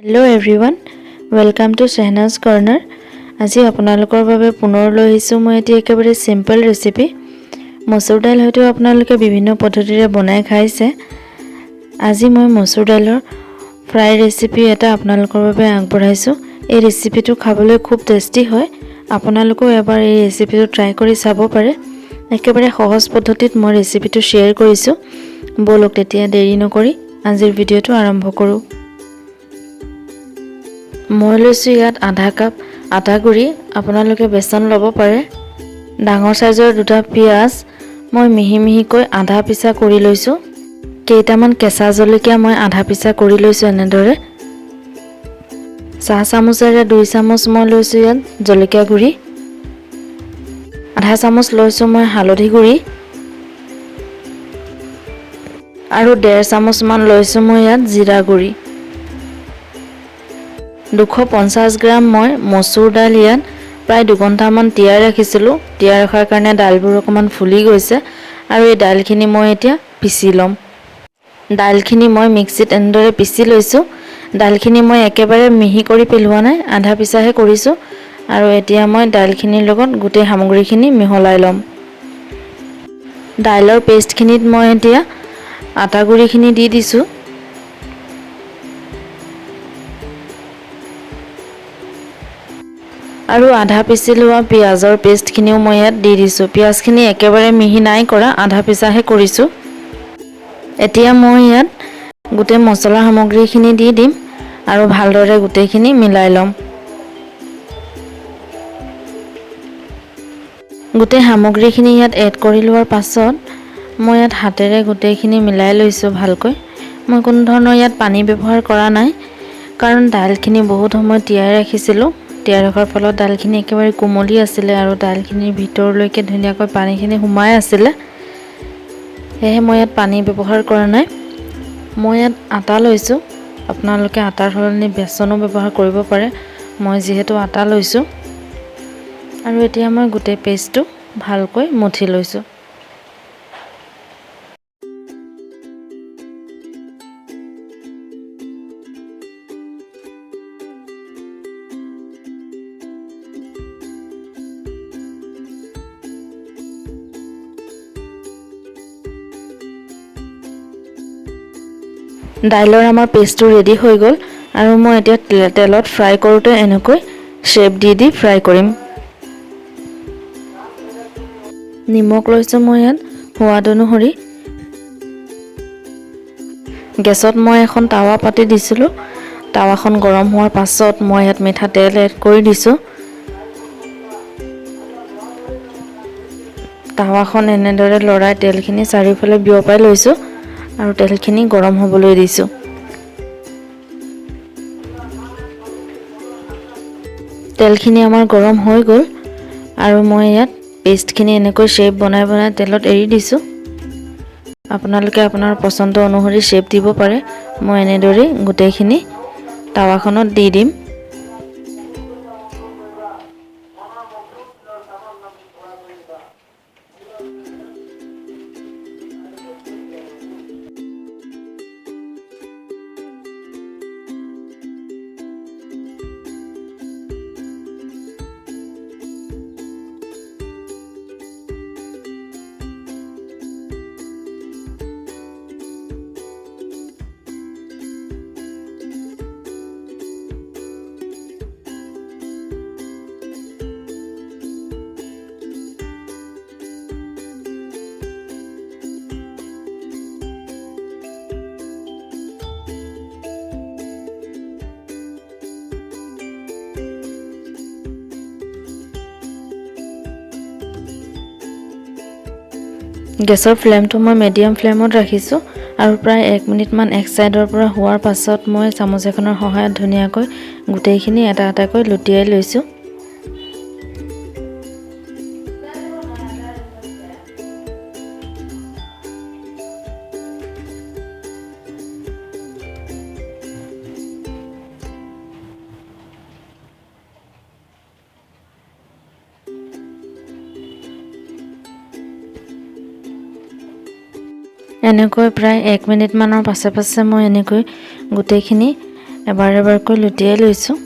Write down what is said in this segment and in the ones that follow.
Hello everyone, welcome to Shehnaaz Corner. আজি আপোনালোকৰ বাবে পুনৰ লৈ আহিছোঁ মই এটি একেবাৰে সিম্পল ৰেচিপি। মচুৰ দাইল হয়তো আপোনালোকে বিভিন্ন পদ্ধতিৰে বনাই খাইছে। আজি মই মচুৰ দাইলৰ ফ্ৰাই ৰেচিপি এটা আপোনালোকৰ বাবে আগবঢ়াইছোঁ। এই ৰেচিপিটো খাবলৈ খুব টেষ্টি হয়। আপোনালোকেও এবাৰ এই ৰেচিপিটো ট্ৰাই কৰি চাব পাৰে। একেবাৰে সহজ পদ্ধতিত মই ৰেচিপিটো শ্বেয়াৰ কৰিছোঁ। বলক তেতিয়া দেৰি নকৰি আজিৰ ভিডিঅ'টো আৰম্ভ কৰোঁ। মই লৈছোঁ ইয়াত আধা কাপ আটা গুড়ি, আপোনালোকে বেচন ল'ব পাৰে। ডাঙৰ সাইজৰ দুটা পিয়াজ মই মিহি মিহিকৈ আধা পিছা কৰি লৈছোঁ। কেইটামান কেঁচা জলকীয়া মই আধা পিছা কৰি লৈছোঁ এনেদৰে। চাহ চামুচেৰে 2 চামুচ মই লৈছোঁ ইয়াত জলকীয়া গুড়ি। আধা চামুচ লৈছোঁ মই হালধি গুড়ি আৰু 1.5 চামুচ মান লৈছোঁ মই ইয়াত জিৰা গুড়ি। 250 গ্ৰাম মই মচুৰ দাইল ইয়াত প্ৰায় 2 ঘণ্টামান তিয়াই ৰাখিছিলোঁ। তিয়াই ৰখাৰ কাৰণে দাইলবোৰ অকণমান ফুলি গৈছে আৰু এই দাইলখিনি মই এতিয়া পিচি ল'ম। দাইলখিনি মই মিক্সিত এনেদৰে পিচি লৈছোঁ। দাইলখিনি মই একেবাৰে মিহি কৰি পেলোৱা নাই, আধা পিচাহে কৰিছোঁ। আৰু এতিয়া মই দাইলখিনিৰ লগত গোটেই সামগ্ৰীখিনি মিহলাই ল'ম। দাইলৰ পেষ্টখিনিত মই এতিয়া আটা গুড়িখিনি দি দিছোঁ। আৰু আধা পিচি লোৱা পিয়াজৰ পেষ্টখিনিও মই ইয়াত দি দিছোঁ। পিয়াজখিনি একেবাৰে মিহি নাই কৰা, আধা পিচাহে কৰিছোঁ। এতিয়া মই ইয়াত গোটেই মছলা সামগ্ৰীখিনি দি দিম আৰু ভালদৰে গোটেইখিনি মিলাই ল'ম। গোটেই সামগ্ৰীখিনি ইয়াত এড কৰি লোৱাৰ পাছত মই ইয়াত হাতেৰে গোটেইখিনি মিলাই লৈছোঁ ভালকৈ। মই কোনো ধৰণৰ ইয়াত পানী ব্যৱহাৰ কৰা নাই, কাৰণ দাইলখিনি বহুত সময় তিয়াই ৰাখিছিলোঁ। তিয়াই ৰখাৰ ফলত দাইলখিনি একেবাৰে কোমলি আছিলে আৰু দাইলখিনিৰ ভিতৰলৈকে ধুনীয়াকৈ পানীখিনি সোমাই আছিলে। সেয়েহে মই ইয়াত পানী ব্যৱহাৰ কৰা নাই। মই ইয়াত আটা লৈছোঁ, আপোনালোকে আটাৰ সলনি বেচনো ব্যৱহাৰ কৰিব পাৰে। মই যিহেতু আটা লৈছোঁ। আৰু এতিয়া মই গোটেই পেষ্টটো ভালকৈ মঠি লৈছোঁ। দাইলৰ আমাৰ পেষ্টটো ৰেডি হৈ গ'ল আৰু মই এতিয়া তেলত ফ্ৰাই কৰোঁতে এনেকৈ শ্বেপ দি ফ্ৰাই কৰিম। নিমখ লৈছোঁ মই ইয়াত সোৱাদ অনুসৰি। গেছত মই এখন টাৱা পাতি দিছিলোঁ। টাৱাখন গৰম হোৱাৰ পাছত মই ইয়াত মিঠাতেল এড কৰি দিছোঁ। টাৱাখন এনেদৰে লৰাই তেলখিনি চাৰিওফালে বিয়পাই লৈছোঁ আৰু তেলখিনি গৰম হ'বলৈ দিছোঁ। তেলখিনি আমাৰ গৰম হৈ গ'ল আৰু মই ইয়াত পেষ্টখিনি এনেকৈ শ্বেপ বনাই তেলত এৰি দিছোঁ। আপোনালোকে আপোনাৰ পচন্দ অনুসৰি শ্বেপ দিব পাৰে। মই এনেদৰে গোটেইখিনি টাৱাখনত দি দিম। গেছৰ ফ্লেমটো মই মিডিয়াম ফ্লেমত ৰাখিছোঁ আৰু প্ৰায় 1 মিনিটমান এক সাইডৰ পৰা হোৱাৰ পাছত মই চামুচ এখনৰ সহায়ত ধুনীয়াকৈ গোটেইখিনি এটা এটাকৈ লুটিয়াই লৈছোঁ। এনেকৈ প্ৰায় 1 মিনিটমানৰ পাছে মই এনেকৈ গোটেইখিনি এবাৰ এবাৰকৈ লুটিয়াই লৈছোঁ।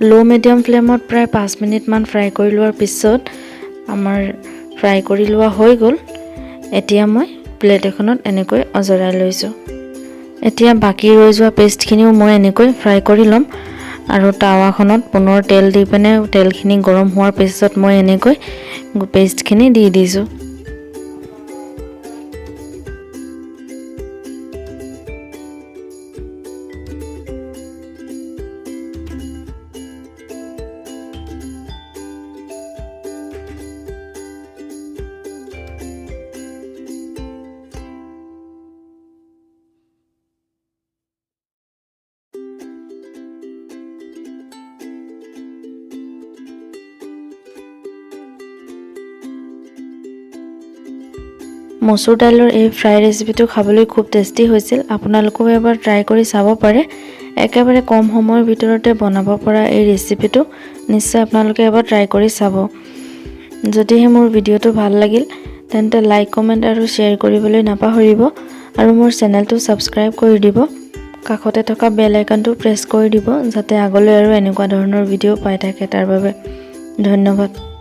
লো মিডিয়াম ফ্লেমত প্ৰায় 5 মিনিটমান ফ্ৰাই কৰি লোৱাৰ পিছত আমাৰ ফ্ৰাই কৰি লোৱা হৈ গ'ল। এতিয়া মই প্লেট এখনত এনেকৈ অজৰাই লৈছোঁ। এতিয়া বাকী ৰৈ যোৱা পেষ্টখিনিও মই এনেকৈ ফ্ৰাই কৰি ল'ম আৰু টাৱাখনত পুনৰ তেল দি পিনে তেলখিনি গৰম হোৱাৰ পিছত মই এনেকৈ পেষ্টখিনি দি দিছোঁ। মচুৰ দাইলৰ এই ফ্ৰাই ৰেচিপিটো খাবলৈ খুব টেষ্টি হৈছিল। আপোনালোকেও এবাৰ ট্ৰাই কৰি চাব পাৰে। একেবাৰে কম সময়ৰ ভিতৰতে বনাব পৰা এই ৰেচিপিটো নিশ্চয় আপোনালোকে এবাৰ ট্ৰাই কৰি চাব। যদিহে মোৰ ভিডিঅ'টো ভাল লাগিল তেন্তে লাইক, কমেণ্ট আৰু শ্বেয়াৰ কৰিবলৈ নাপাহৰিব আৰু মোৰ চেনেলটো ছাবস্ক্ৰাইব কৰি দিব। কাষতে থকা বেল আইকনটো প্ৰেছ কৰি দিব যাতে আগলৈ আৰু এনেকুৱা ধৰণৰ ভিডিঅ' পাই থাকে তাৰ বাবে। ধন্যবাদ।